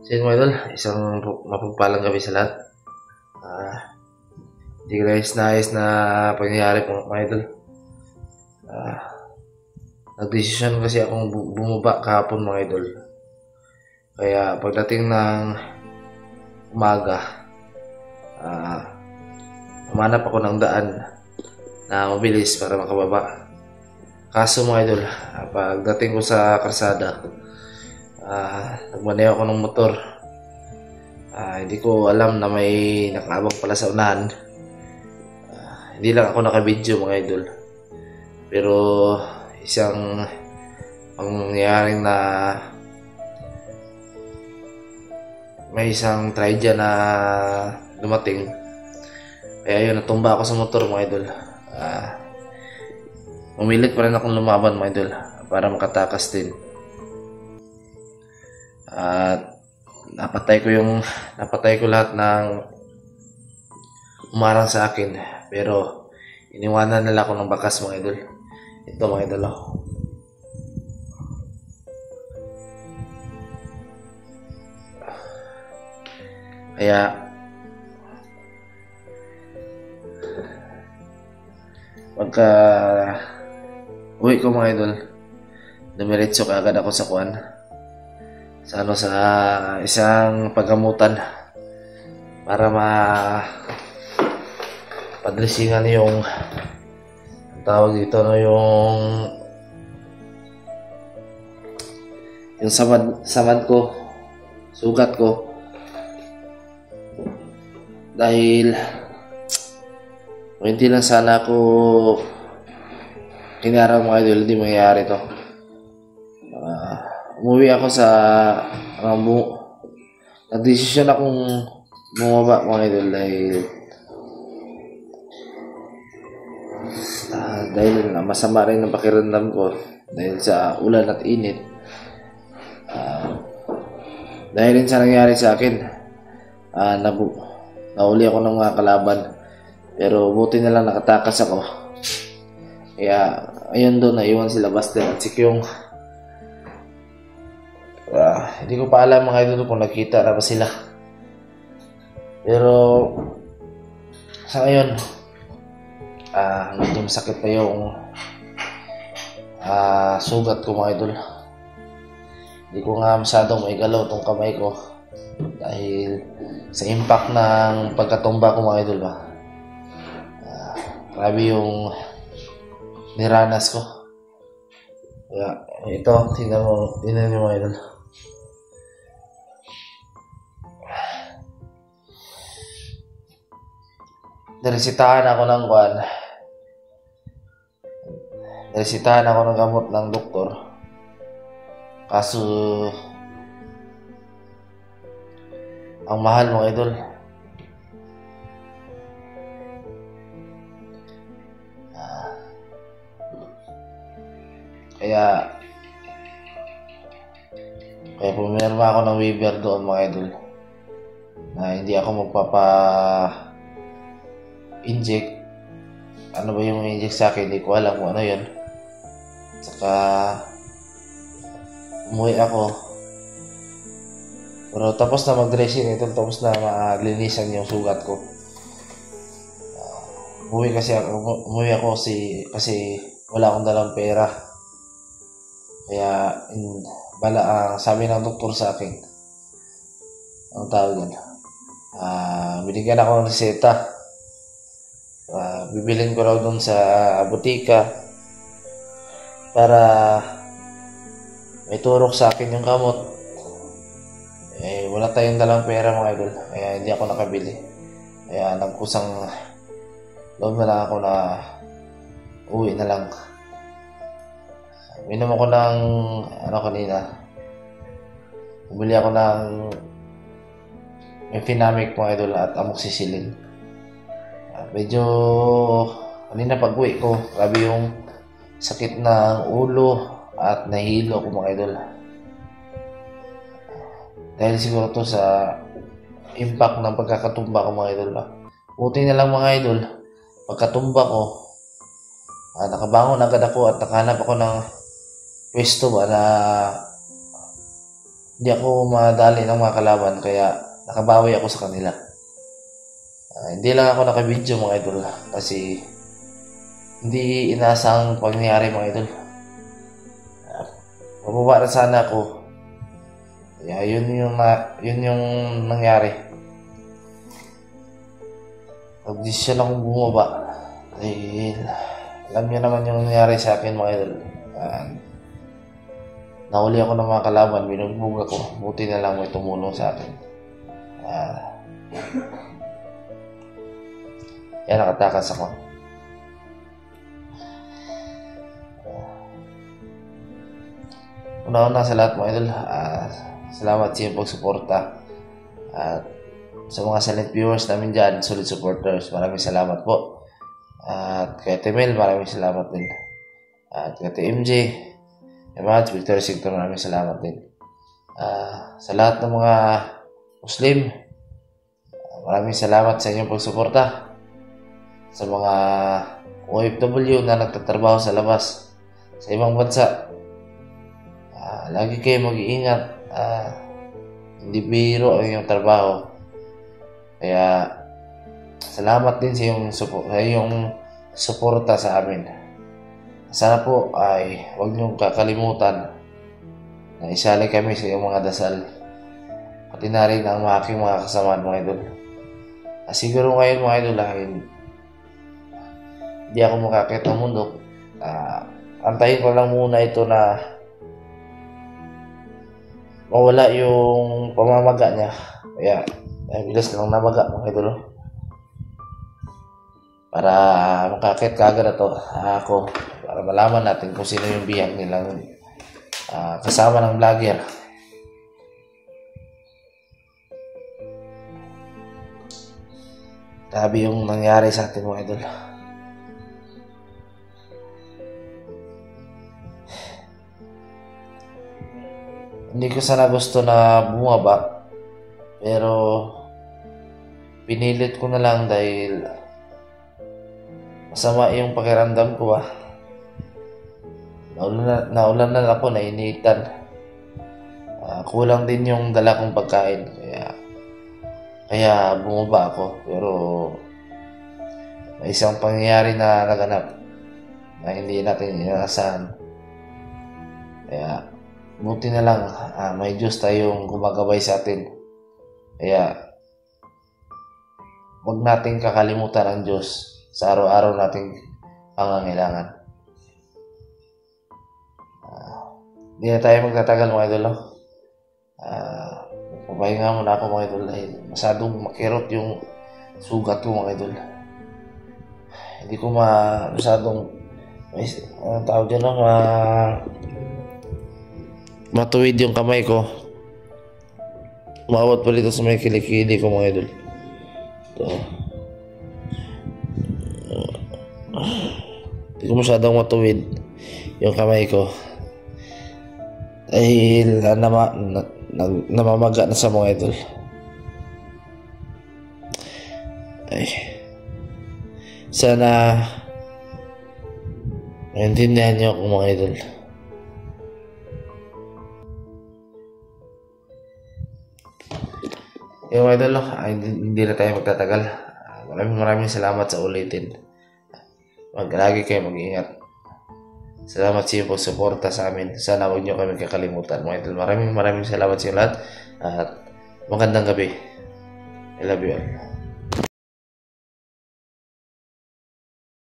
So yun mga idol, isang mapagpalang gabi sa lahat. Hindi ko nais na pangyayari po mga idol. Nagdesisyon kasi akong bumaba kahapon mga idol. Kaya pagdating ng umaga, humanap ako ng daan na mabilis para makababa. Kaso mga idol, pagdating ko sa kalsada, nagmaneho ako ng motor. Hindi ko alam na may nakaabang pala sa unahan. Hindi lang ako naka-video mga idol. Pero isang pangyayaring na may isang tragedya na dumating. Kaya yun, natumba ako sa motor mga idol. Umilit pa rin akong lumaban mga idol para makatakas din. At napatay ko lahat ng umarang sa akin, pero iniwanan nila ako ng bakas mga idol. Ito mga idol, Kaya pagka uwi ko mga idol, dumiretso kaagad ako sa kuwan. Sa isang paggamutan para padresingan yung tawag dito, no, yung samad ko, sugat ko, dahil hindi lang sana ako kinarang mga idol, hindi mangyayari to. Umuwi ako sa nagdesisyon akong bumaba mga idol dahil masama rin ang pakiramdam ko dahil sa ulan at init. Dahil rin sa nangyari sa akin, nauli ako ng mga kalaban, pero buti na lang nakatakas ako. Kaya ayun, doon naiwan sila Buster at si Kyung. Hindi ko pa alam mga idol kung nakita na ba sila. Pero sa ngayon, medyo masakit pa yung sugat ko mga idol. Hindi ko nga masyadong maigalaw tong kamay ko dahil sa impact ng pagkatumba ko mga idol ba. Grabe yung niranas ko. Kaya ito, tingnan nyo mga idol. Naresitahan ako ng gamot ng doktor. Kaso ang mahal mga idol. Kaya pumirma ako ng waiver doon mga idol na hindi ako magpapa-inject. Ano ba yung inject sa akin? Hindi ko alam kung ano yun. Saka umuwi ako. Pero tapos na mag-dressing ito, tapos na maglinisan yung sugat ko. Umuwi ako kasi wala akong dalang pera. Kaya sabi ng doktor sa akin, ang tawag yan, binigyan ako ng reseta. Bibilin ko raw dun sa butika para may turok sa akin yung gamot. Wala tayong dalang pera mga idol, kaya hindi ako nakabili. Kaya nagkusang loob na lang ako na uwi na lang. Minom ako ng kanina. Bumili ako ng Mefenamic mga idol at amoxicillin. Medyo kanina pag uwi ko, grabe yung sakit ng ulo at nahilo ko mga idol. Dahil siguro to sa impact ng pagkakatumba ko mga idol. Buti na lang mga idol, pagkatumba ko, nakabangon agad ako at nakahanap ako ng pwesto ba na hindi ako madali ng mga kalaban, kaya nakabawi ako sa kanila. Hindi lang ako naka-video mga idol kasi hindi inaasang pangyayari mga idol. Mababa na sana ako. Kaya yun yung nangyari. Pag-desisyon akong bumaba. Dahil alam niyo naman yung nangyari sa akin mga idol. Nahuli ako ng mga kalaban, binugbog ako. Buti na lang may tumulong sa akin. Yan, nakatakas ako. Una-una sa lahat mga idol, salamat sa iyong pagsuporta. At sa mga silent viewers namin dyan, solid supporters, maraming salamat po. At kay Temel, maraming salamat din. At kay MJ, Emad, Victor Sigtor, maraming salamat din. Sa lahat ng mga Muslim, maraming salamat sa inyong pagsuporta. Sa mga OFW na nagtatrabaho sa labas, sa ibang bansa, lagi kayo mag-iingat. Hindi biro ang iyong trabaho. Kaya salamat din sa iyong suporta sa amin. Sana po ay huwag niyong kakalimutan na isali kami sa iyong mga dasal. Pati na rin ang aking mga kasamahan mga idol. Siguro ngayon mga idol, hindi ako makakit ng mundo. Antayin ko lang muna ito na mawala yung pamamaga niya. Kaya bilis lang namaga mga idol. Para makakit kagad na to ako. Para malaman natin kung sino yung bihag nilang kasama ng vlogger. Grabe yung nangyari sa atin mga idol. Hindi ko sana gusto na bumaba, pero pinilit ko na lang dahil masama yung pakiramdam ko . Naulan na ako, nainitan. Kulang din yung dala kong pagkain, kaya bumaba ako. Pero may isang pangyayari na naganap na hindi natin inaasahan. Kaya buti na lang may Diyos tayong gumagabay sa atin. Kaya huwag nating kakalimutan ang Diyos sa araw-araw nating pangangailangan. Hindi na tayo magtatagal mga idol. Papahinga muna ako mga idol dahil masyadong makirot yung sugat ko mga idol. Hindi ko masyadong tawag dyan matuwid yung kamay ko. Umawat pa dito sa may kilikili ko mga idol. Ito. Hindi ko masyadong matuwid yung kamay ko dahil namamaga na sa mga idol. Sana maintindihan niyo ako mga idol. Yung idol, hindi na tayo magtatagal. Maraming salamat sa ulitin. Lagi kayo mag-ingat. Salamat sa iyo po suporta sa amin. Sana huwag niyo kami kakalimutan mga idol. Maraming salamat sa inyo lahat. At magandang gabi. I love you all.